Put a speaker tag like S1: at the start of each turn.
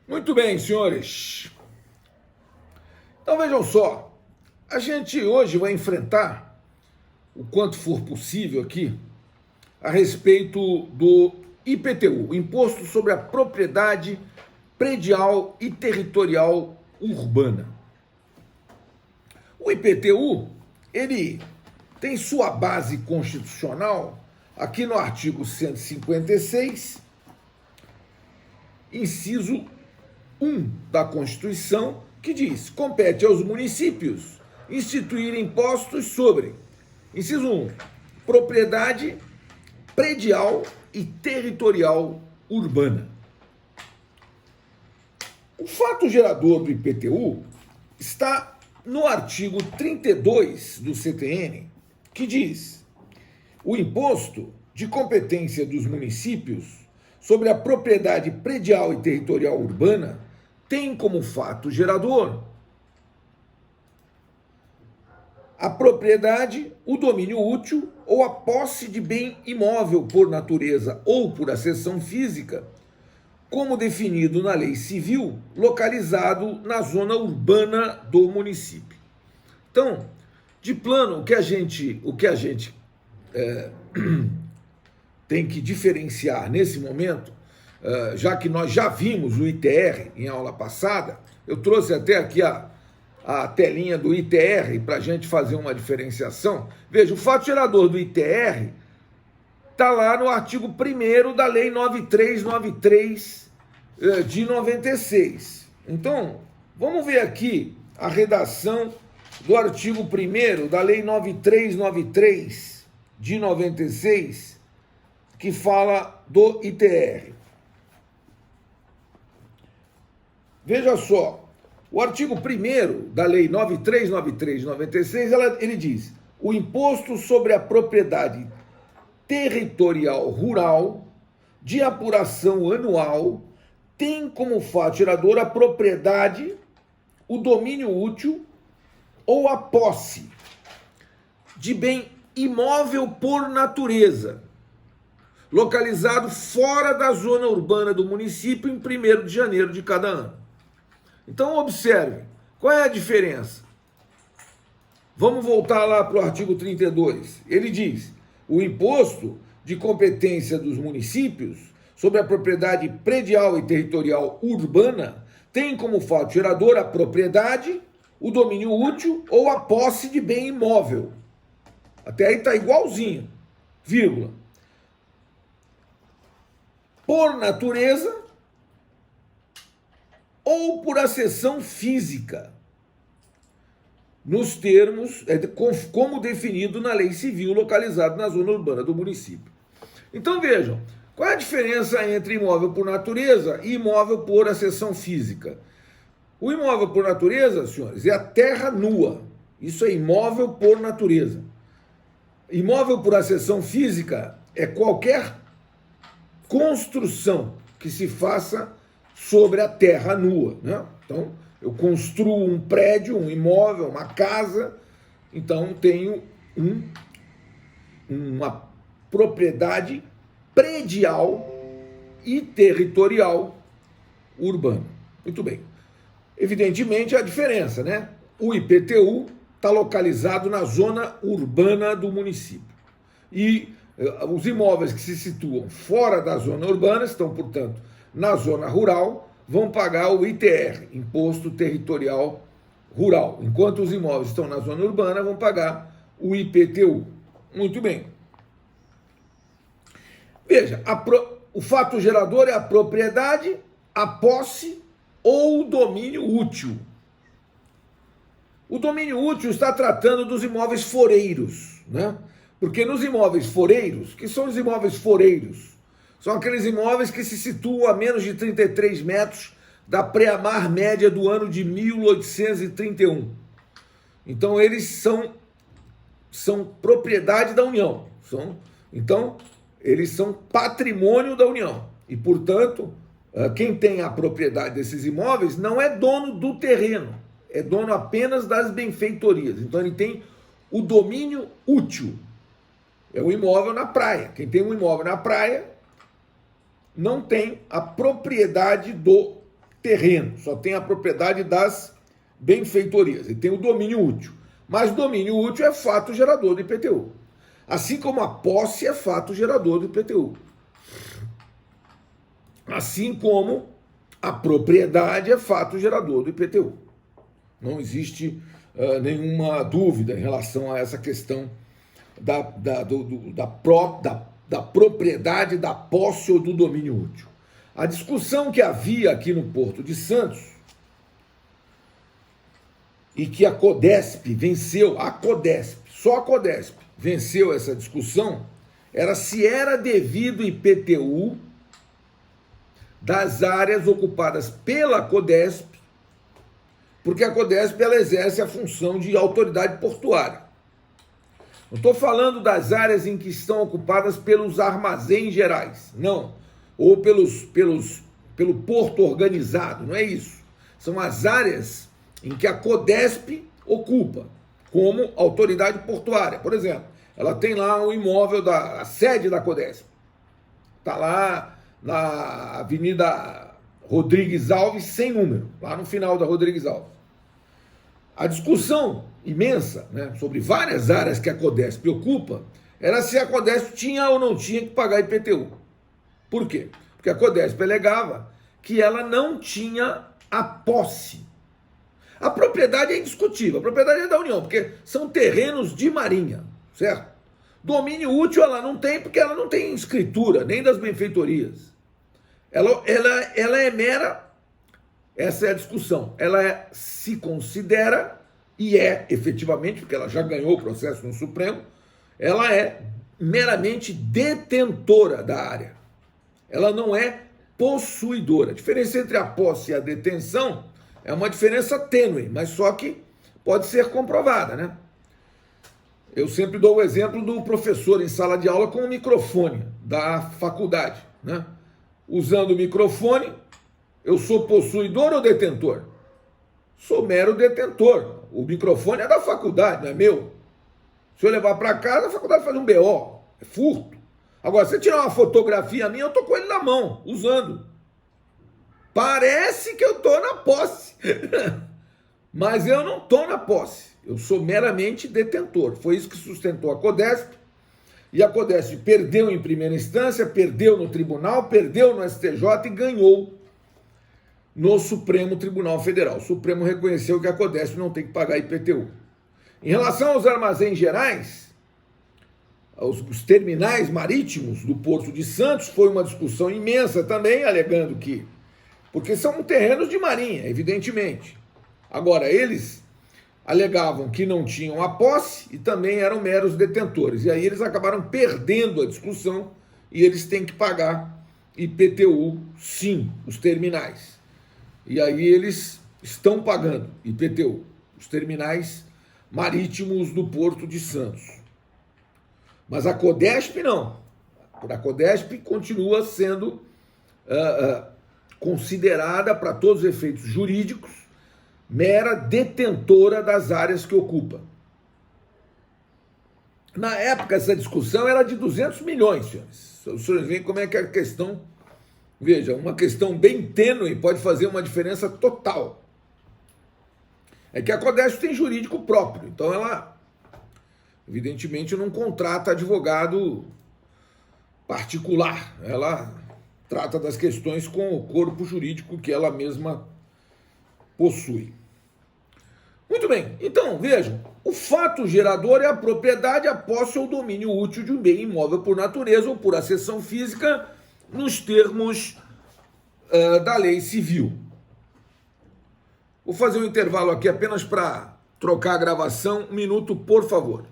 S1: Muito bem, senhores. Então vejam só, a gente hoje vai enfrentar, o quanto for possível aqui, a respeito do IPTU, o Imposto sobre a Propriedade Predial e Territorial Urbana. O IPTU, ele tem sua base constitucional aqui no artigo 156, inciso 1 da Constituição, que diz: compete aos municípios instituir impostos sobre, inciso 1, propriedade predial e territorial urbana. O fato gerador do IPTU está no artigo 32 do CTN, que diz: o imposto de competência dos municípios sobre a propriedade predial e territorial urbana tem como fato gerador a propriedade, o domínio útil ou a posse de bem imóvel por natureza ou por acessão física, como definido na lei civil, localizado na zona urbana do município. Então, de plano, o que a gente tem que diferenciar nesse momento, já que nós já vimos o ITR em aula passada, eu trouxe até aqui a telinha do ITR para a gente fazer uma diferenciação. Veja, o fato gerador do ITR está lá no artigo 1º da Lei 9393 de 96. Então, vamos ver aqui a redação do artigo 1º da Lei 9393 de 96, que fala do ITR. Veja só, o artigo 1º da Lei 9393 de 96, ele diz: o imposto sobre a propriedade territorial rural de apuração anual tem como fato gerador a propriedade, o domínio útil ou a posse de bem imóvel por natureza, localizado fora da zona urbana do município em 1º de janeiro de cada ano. Então, observe, qual é a diferença? Vamos voltar lá para o artigo 32. Ele diz: o imposto de competência dos municípios sobre a propriedade predial e territorial urbana tem como fato gerador a propriedade, o domínio útil ou a posse de bem imóvel. Até aí está igualzinho, vírgula. Por natureza ou por acessão física, nos termos, como definido na lei civil, localizado na zona urbana do município. Então vejam, qual é a diferença entre imóvel por natureza e imóvel por acessão física? O imóvel por natureza, senhores, é a terra nua. Isso é imóvel por natureza. Imóvel por acessão física é qualquer construção que se faça sobre a terra nua, né? Então, eu construo um prédio, um imóvel, uma casa, então tenho uma propriedade predial e territorial urbana. Muito bem. Evidentemente, a diferença, né? O IPTU está localizado na zona urbana do município. E os imóveis que se situam fora da zona urbana estão, portanto, na zona rural, vão pagar o ITR, Imposto Territorial Rural, enquanto os imóveis estão na zona urbana vão pagar o IPTU. Muito bem. Veja, o fato gerador é a propriedade, a posse ou o domínio útil. O domínio útil está tratando dos imóveis foreiros, né? Porque nos imóveis foreiros, que são os imóveis foreiros? São aqueles imóveis que se situam a menos de 33 metros da pré-mar média do ano de 1831. Então, eles são propriedade da União. Então, eles são patrimônio da União. E, portanto, quem tem a propriedade desses imóveis não é dono do terreno, é dono apenas das benfeitorias. Então, ele tem o domínio útil. É o imóvel na praia. Quem tem um imóvel na praia não tem a propriedade do terreno, só tem a propriedade das benfeitorias, e tem o domínio útil. Mas domínio útil é fato gerador do IPTU. Assim como a posse é fato gerador do IPTU. Assim como a propriedade é fato gerador do IPTU. Não existe nenhuma dúvida em relação a essa questão da propriedade, da posse ou do domínio útil. A discussão que havia aqui no Porto de Santos e que a CODESP venceu, só a CODESP venceu essa discussão, era se era devido IPTU das áreas ocupadas pela CODESP, porque a CODESP ela exerce a função de autoridade portuária. Não estou falando das áreas em que estão ocupadas pelos armazéns gerais, não, ou pelo porto organizado, não é isso. São as áreas em que a CODESP ocupa como autoridade portuária. Por exemplo, ela tem lá um imóvel, a sede da CODESP. Está lá na Avenida Rodrigues Alves, sem número, lá no final da Rodrigues Alves. A discussão imensa, né, sobre várias áreas que a CODESP ocupa era se a CODESP tinha ou não tinha que pagar IPTU. Por quê? Porque a CODESP alegava que ela não tinha a posse. A propriedade é indiscutível, a propriedade é da União, porque são terrenos de marinha, certo? Domínio útil ela não tem, porque ela não tem escritura, nem das benfeitorias. Ela é mera, essa é a discussão, se considera, e é efetivamente, porque ela já ganhou o processo no Supremo, ela é meramente detentora da área. Ela não é possuidora. A diferença entre a posse e a detenção é uma diferença tênue, mas só que pode ser comprovada, né? Eu sempre dou o exemplo do professor em sala de aula com o microfone da faculdade, né? Usando o microfone, eu sou possuidor ou detentor? Sou mero detentor. O microfone é da faculdade, não é meu. Se eu levar para casa, a faculdade faz um BO, é furto. Agora, se eu tirar uma fotografia minha, eu tô com ele na mão, usando. Parece que eu tô na posse, mas eu não tô na posse. Eu sou meramente detentor. Foi isso que sustentou a CODESP. E a CODESP perdeu em primeira instância, perdeu no tribunal, perdeu no STJ e ganhou no Supremo Tribunal Federal. O Supremo reconheceu que a CODESP não tem que pagar IPTU. Em relação aos armazéns gerais, os terminais marítimos do Porto de Santos, foi uma discussão imensa também, alegando que, porque são terrenos de marinha, evidentemente. Agora, eles alegavam que não tinham a posse e também eram meros detentores. E aí eles acabaram perdendo a discussão e eles têm que pagar IPTU, sim, os terminais. E aí eles estão pagando IPTU, os terminais marítimos do Porto de Santos. Mas a CODESP não. A CODESP continua sendo considerada, para todos os efeitos jurídicos, mera detentora das áreas que ocupa. Na época, essa discussão era de 200 milhões, senhores. Os senhores veem como é que a questão... Veja, uma questão bem tênue pode fazer uma diferença total. É que a CODESP tem jurídico próprio, então ela, evidentemente, não contrata advogado particular. Ela trata das questões com o corpo jurídico que ela mesma possui. Muito bem, então, vejam, o fato gerador é a propriedade, a posse ou domínio útil de um bem imóvel por natureza ou por acessão física, nos termos da lei civil. Vou fazer um intervalo aqui apenas para trocar a gravação. Um minuto, por favor.